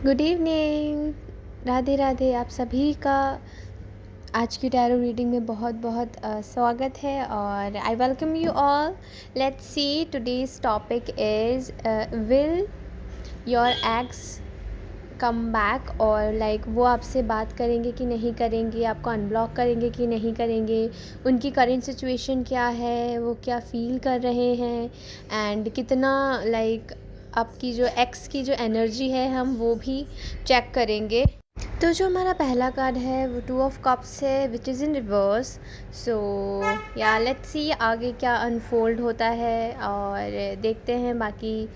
Good evening. Radhe Radhe. आप सभी का आज की टैरो रीडिंग में बहुत बहुत स्वागत है और I welcome you all. Let's see today's topic is will your x come back, और लाइक वो आपसे बात करेंगे कि नहीं करेंगे, आपको अनब्लॉक करेंगे कि नहीं करेंगे, उनकी करेंट सिचुएशन क्या है, वो क्या फ़ील कर रहे हैं एंड कितना लाइक आपकी जो एक्स की जो एनर्जी है हम वो भी चेक करेंगे। तो जो हमारा पहला कार्ड है वो 2 ऑफ कप्स है विच इज़ इन रिवर्स। सो या लेट्स सी आगे क्या अनफोल्ड होता है और देखते हैं बाकी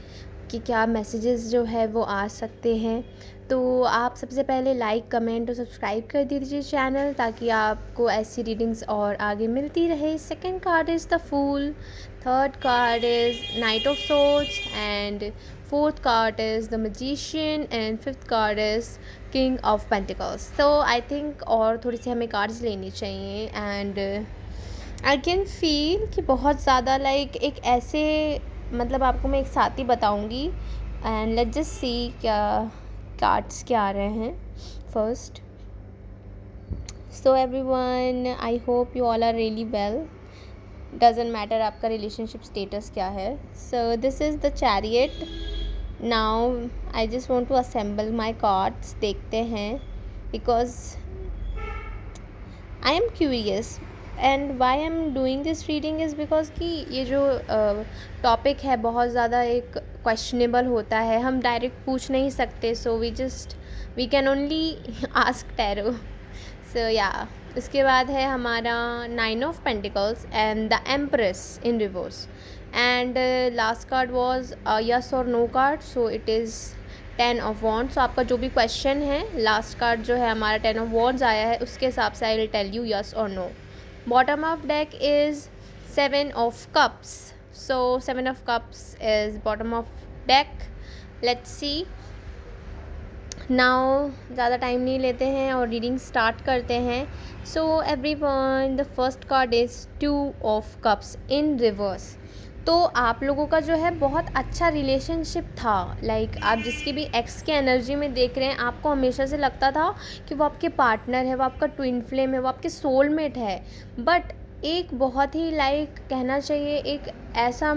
कि क्या मैसेजेस जो है वो आ सकते हैं। तो आप सबसे पहले लाइक कमेंट और सब्सक्राइब कर दीजिए चैनल, ताकि आपको ऐसी रीडिंग्स और आगे मिलती रहे। Second card is the fool, third card is knight of swords and fourth card is the magician and fifth card is king of pentacles. तो आई थिंक और थोड़ी सी हमें कार्ड्स लेनी चाहिए एंड आई कैन फील कि बहुत ज़्यादा like एक ऐसे मतलब आपको मैं एक साथ ही बताऊँगी एंड लेट्स जस्ट सी क्या कार्ड्स क्या आ रहे हैं first. So everyone, I hope you all are really well. Doesn't matter आपका रिलेशनशिप स्टेटस क्या है। So this is the chariot. Now I just want to assemble my cards. देखते हैं because I am curious and why I am doing this reading is because कि ये जो topic है बहुत ज़्यादा एक क्वेश्चनेबल होता है, हम डायरेक्ट पूछ नहीं सकते। So we can only ask tarot. So या उसके बाद है हमारा 9 of pentacles and the empress in reverse and last card was yes और no card. So it is 10 of wands. So आपका जो भी क्वेश्चन है, लास्ट कार्ड जो है हमारा 10 ऑफ वॉन्ड्स आया है, उसके हिसाब से I will tell you yes और no. Bottom of deck is 7 of cups. So 7 of cups is bottom of deck. Let's see now. ज़्यादा टाइम नहीं लेते हैं और रीडिंग स्टार्ट करते हैं। So everyone, the first card is 2 of cups in reverse. तो आप लोगों का जो है बहुत अच्छा रिलेशनशिप था। लाइक आप जिसकी भी एक्स के एनर्जी में देख रहे हैं, आपको हमेशा से लगता था कि वो आपके पार्टनर है, वो आपका ट्विन फ्लेम है, वो आपके सोलमेट है। बट एक बहुत ही लाइक कहना चाहिए एक ऐसा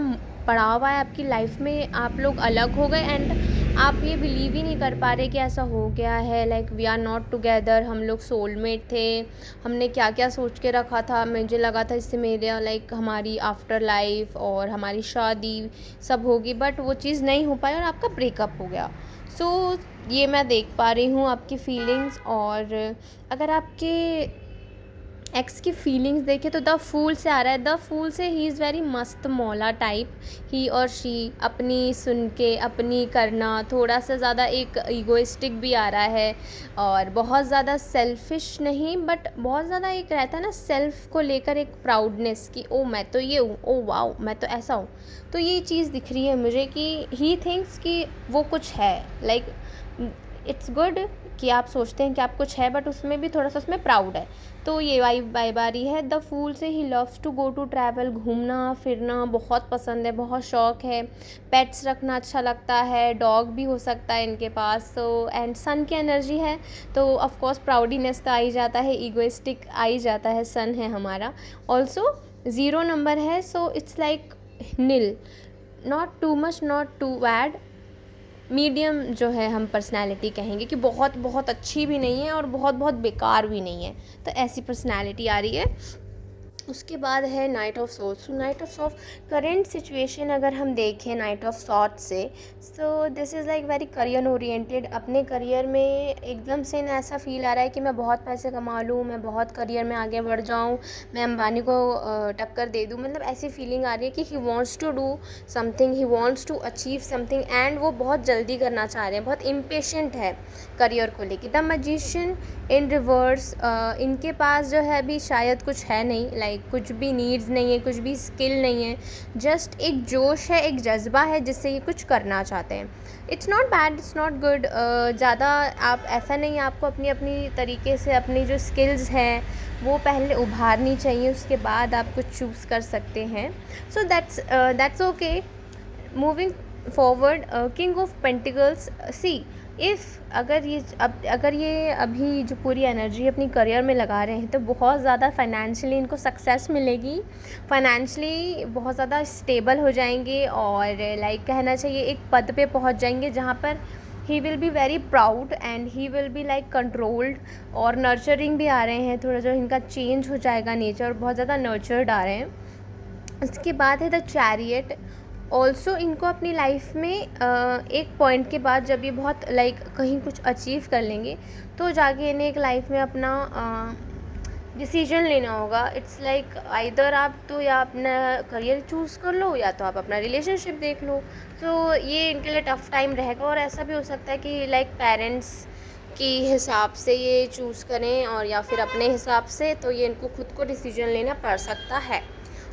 पड़ाव आया आपकी लाइफ में, आप लोग अलग हो गए एंड आप ये बिलीव ही नहीं कर पा रहे कि ऐसा हो गया है। Like we are not together, हम लोग सोलमेट थे। हमने क्या क्या सोच के रखा था, मुझे लगा था इससे मेरा लाइक हमारी आफ्टर लाइफ और हमारी शादी सब होगी, बट वो चीज़ नहीं हो पाई और आपका ब्रेकअप हो गया। सो ये मैं देख पा रही हूँ आपकी फीलिंग्स। और अगर आपके एक्स की फीलिंग्स देखे तो द फूल से आ रहा है। द फूल से ही इज़ वेरी मस्त मौला टाइप। ही और शी अपनी सुन के अपनी करना, थोड़ा सा ज़्यादा एक ईगोइस्टिक भी आ रहा है और बहुत ज़्यादा सेल्फिश नहीं, बट बहुत ज़्यादा एक रहता है ना सेल्फ को लेकर एक प्राउडनेस कि ओ मैं तो ये हूँ, ओ वाओ मैं तो ऐसा हूँ। तो ये चीज़ दिख रही है मुझे कि ही थिंक्स कि वो कुछ है। लाइक इट्स गुड कि आप सोचते हैं कि आप कुछ है, बट उसमें भी थोड़ा सा उसमें प्राउड है। तो ये वाई बारी है द फूल से। He loves to go to travel, घूमना फिरना बहुत पसंद है, बहुत शौक है। पेट्स रखना अच्छा लगता है, डॉग भी हो सकता है इनके पास। तो एंड सन की एनर्जी है तो ऑफ कोर्स प्राउडीनेस तो आ ही जाता है, ईगोइस्टिक आ ही जाता है, सन है हमारा। ऑल्सो 0 नंबर है। So it's like nil, not too much not too bad, medium जो है हम पर्सनैलिटी कहेंगे कि बहुत बहुत अच्छी भी नहीं है और बहुत बहुत बेकार भी नहीं है। तो ऐसी पर्सनैलिटी आ रही है। उसके बाद है नाइट ऑफ सॉर्ड्स। तो night of swords current situation अगर हम देखें नाइट ऑफ सॉर्ड्स से, सो this is like very career oriented. अपने करियर में एकदम से ना ऐसा फील आ रहा है कि मैं बहुत पैसे कमा लूँ, मैं बहुत करियर में आगे बढ़ जाऊँ, मैं अंबानी को टक्कर दे दूँ। मतलब ऐसी फीलिंग आ रही है कि he wants to do something, he wants to achieve something and वो बहुत जल्दी करना चाह रहे हैं, बहुत इम्पेशेंट है करियर को लेकर। द मैजिशियन इन रिवर्स, इनके पास जो है अभी शायद कुछ है नहीं, लाइक कुछ भी नीड्स नहीं है, कुछ भी स्किल नहीं है, जस्ट एक जोश है, एक जज्बा है जिससे ये कुछ करना चाहते हैं। It's not bad, it's not good. ज़्यादा आप ऐसा नहीं है, आपको अपनी अपनी तरीके से अपनी जो स्किल्स हैं वो पहले उभारनी चाहिए, उसके बाद आप कुछ चूज़ कर सकते हैं। So that's okay. Moving forward, king of pentacles, see if अगर ये अभी जो पूरी एनर्जी अपनी करियर में लगा रहे हैं तो बहुत ज़्यादा फाइनेंशियली इनको सक्सेस मिलेगी, फाइनेंशियली बहुत ज़्यादा स्टेबल हो जाएंगे और लाइक कहना चाहिए एक पद पे पहुंच जाएंगे जहां पर he will be very proud and he will be like controlled. और नर्चरिंग भी आ रहे हैं, थोड़ा जो इनका चेंज हो जाएगा नेचर, बहुत ज़्यादा नर्चर्ड आ रहे हैं। उसके बाद है द चैरियट। ऑल्सो इनको अपनी लाइफ में एक पॉइंट के बाद जब ये बहुत लाइक कहीं कुछ अचीव कर लेंगे तो जाके इन्हें एक लाइफ में अपना डिसीजन लेना होगा। इट्स लाइक आइदर आप तो या अपना करियर चूज़ कर लो या तो आप अपना रिलेशनशिप देख लो। तो ये इनके लिए टफ़ टाइम रहेगा और ऐसा भी हो सकता है कि लाइक पेरेंट्स की हिसाब से ये चूज़ करें और या फिर अपने हिसाब से, तो ये इनको खुद को डिसीजन लेना पड़ सकता है।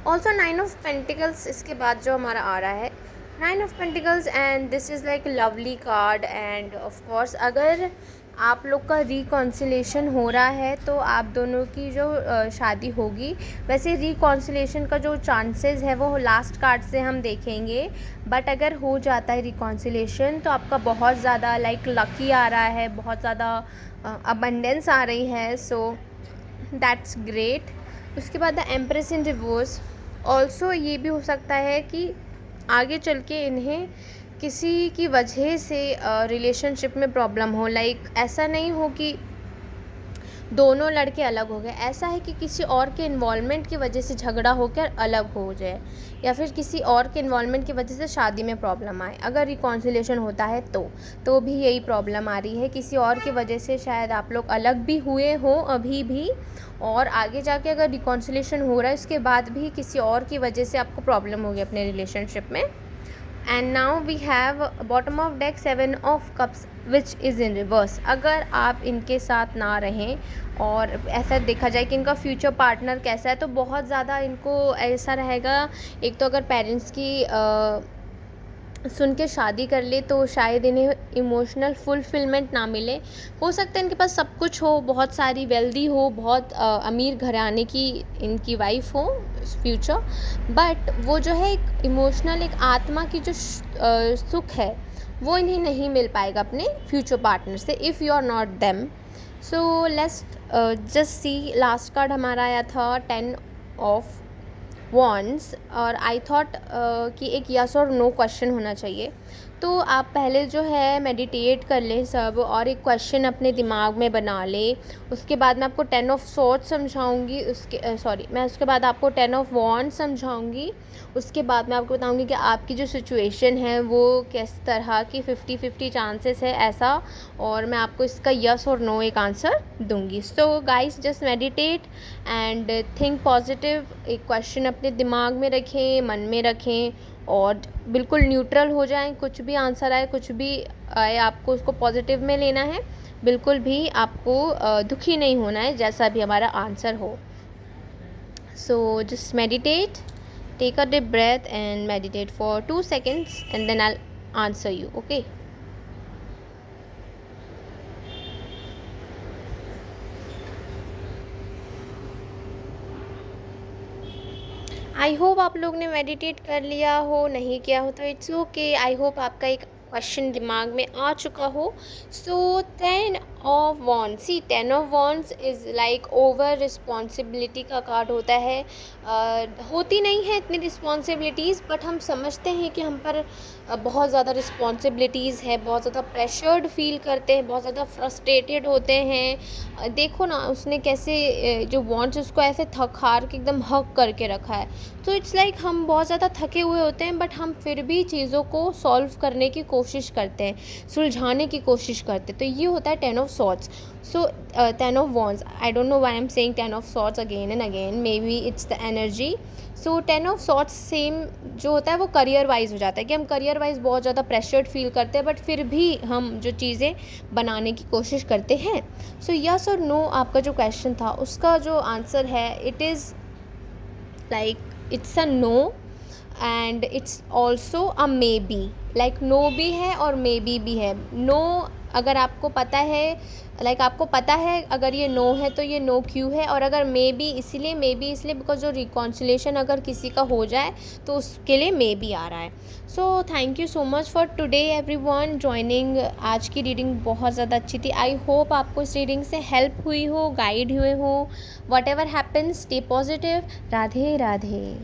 ऑल्सो 9 ऑफ पेंटिकल्स इसके बाद जो हमारा आ रहा है 9 of pentacles and this is like lovely card. End of course अगर आप लोग का रिकॉन्सिलेशन हो रहा है तो आप दोनों की जो शादी होगी, वैसे रिकॉन्सिलेशन का जो चांसेस है वो लास्ट कार्ड से हम देखेंगे, बट अगर हो जाता है रिकॉन्सिलेशन तो आपका बहुत ज़्यादा लाइक लकी आ रहा है, बहुत ज़्यादा अबंडेंस आ रही है, सो दैट्स ग्रेट। उसके बाद the empress in reverse. Also ये भी हो सकता है कि आगे चल के इन्हें किसी की वजह से रिलेशनशिप में प्रॉब्लम हो, लाइक ऐसा नहीं हो कि दोनों लड़के अलग हो गए, ऐसा है कि किसी और के इन्वॉल्वमेंट की वजह से झगड़ा होकर अलग हो जाए या फिर किसी और के इन्वॉल्वमेंट की वजह से शादी में प्रॉब्लम आए। अगर रिकॉन्सिलेशन होता है तो भी यही प्रॉब्लम आ रही है, किसी और की वजह से शायद आप लोग अलग भी हुए हों अभी भी, और आगे जाके अगर रिकॉन्सिलेशन हो रहा है उसके बाद भी किसी और की वजह से आपको प्रॉब्लम होगी अपने रिलेशनशिप में। And now we have bottom of deck 7 of cups which is in reverse. अगर आप इनके साथ ना रहें और ऐसा देखा जाए कि इनका फ्यूचर पार्टनर कैसा है, तो बहुत ज़्यादा इनको ऐसा रहेगा, एक तो अगर पेरेंट्स की सुन के शादी कर ले तो शायद इन्हें इमोशनल फुलफिलमेंट ना मिले। हो सकता है इनके पास सब कुछ हो, बहुत सारी वेल्दी हो, बहुत अमीर घराने की इनकी वाइफ हो फ्यूचर, बट वो जो है एक इमोशनल एक आत्मा की जो सुख है वो इन्हें नहीं मिल पाएगा अपने फ्यूचर पार्टनर से, if you are not them. So let's just see, last card हमारा आया था 10 ऑफ वॉन्ड्स और आई थॉट कि एक यस और नो क्वेश्चन होना चाहिए। तो आप पहले जो है मेडिटेट कर लें सब और एक क्वेश्चन अपने दिमाग में बना लें। उसके बाद मैं आपको 10 ऑफ सॉर्ड्स समझाऊंगी, मैं उसके बाद आपको 10 ऑफ वॉन्ड्स समझाऊंगी। उसके बाद मैं आपको बताऊंगी कि आपकी जो सिचुएशन है वो किस तरह की 50-50 चांसेस है ऐसा, और मैं आपको इसका यस और नो एक आंसर दूंगी। So guys just meditate and think positive. एक क्वेश्चन अपने दिमाग में रखें, मन में रखें और बिल्कुल न्यूट्रल हो जाएं। कुछ भी आंसर आए, कुछ भी आए, आपको उसको पॉजिटिव में लेना है, बिल्कुल भी आपको दुखी नहीं होना है जैसा भी हमारा आंसर हो। So just meditate, take a deep breath and meditate for 2 seconds and then I'll answer you, okay? I hope आप लोग ने मेडिटेट कर लिया हो, नहीं किया हो तो इट्स ओके। आई होप आपका एक क्वेश्चन दिमाग में आ चुका हो। So 10 of wands, see 10 of wands is like over responsibility का कार्ड होता है। होती नहीं है इतनी रिस्पॉन्सिबिलिटीज़, बट हम समझते हैं कि हम पर बहुत ज़्यादा रिस्पॉन्सिबिलिटीज़ है, बहुत ज़्यादा प्रेशर्ड फील करते हैं, बहुत ज़्यादा फ्रस्ट्रेटेड होते हैं। देखो ना उसने कैसे जो वॉन्ड्स उसको ऐसे थक हार के एकदम हक करके रखा है। तो इट्स लाइक हम बहुत ज़्यादा थके हुए होते हैं बट हम फिर भी चीज़ों को सॉल्व करने की कोशिश करते हैं, सुलझाने की कोशिश करते हैं। तो ये होता है 10 of swords. So 10 of wands, I don't know why I am saying 10 of swords again and again, may be it's the energy. So 10 of swords same जो होता है वो करियर वाइज हो जाता है कि हम करियर वाइज बहुत ज़्यादा प्रेशर्ड फील करते हैं बट फिर भी हम जो चीज़ें बनाने की कोशिश करते हैं। सो यस और नो आपका जो क्वेश्चन था उसका जो आंसर है it is like it's a no and it's also a maybe, like no भी है और मे बी है। नो अगर आपको पता है आपको पता है अगर ये नो है तो ये नो क्यों है, और अगर मे बी इसलिए बिकॉज जो रिकॉन्सिलेशन अगर किसी का हो जाए तो उसके लिए मे बी आ रहा है। So thank you so much for today everyone joining. आज की रीडिंग बहुत ज़्यादा अच्छी थी। आई होप आपको इस रीडिंग से हेल्प हुई हो, गाइड हुए हो। What ever happens, stay positive. Radhe Radhe.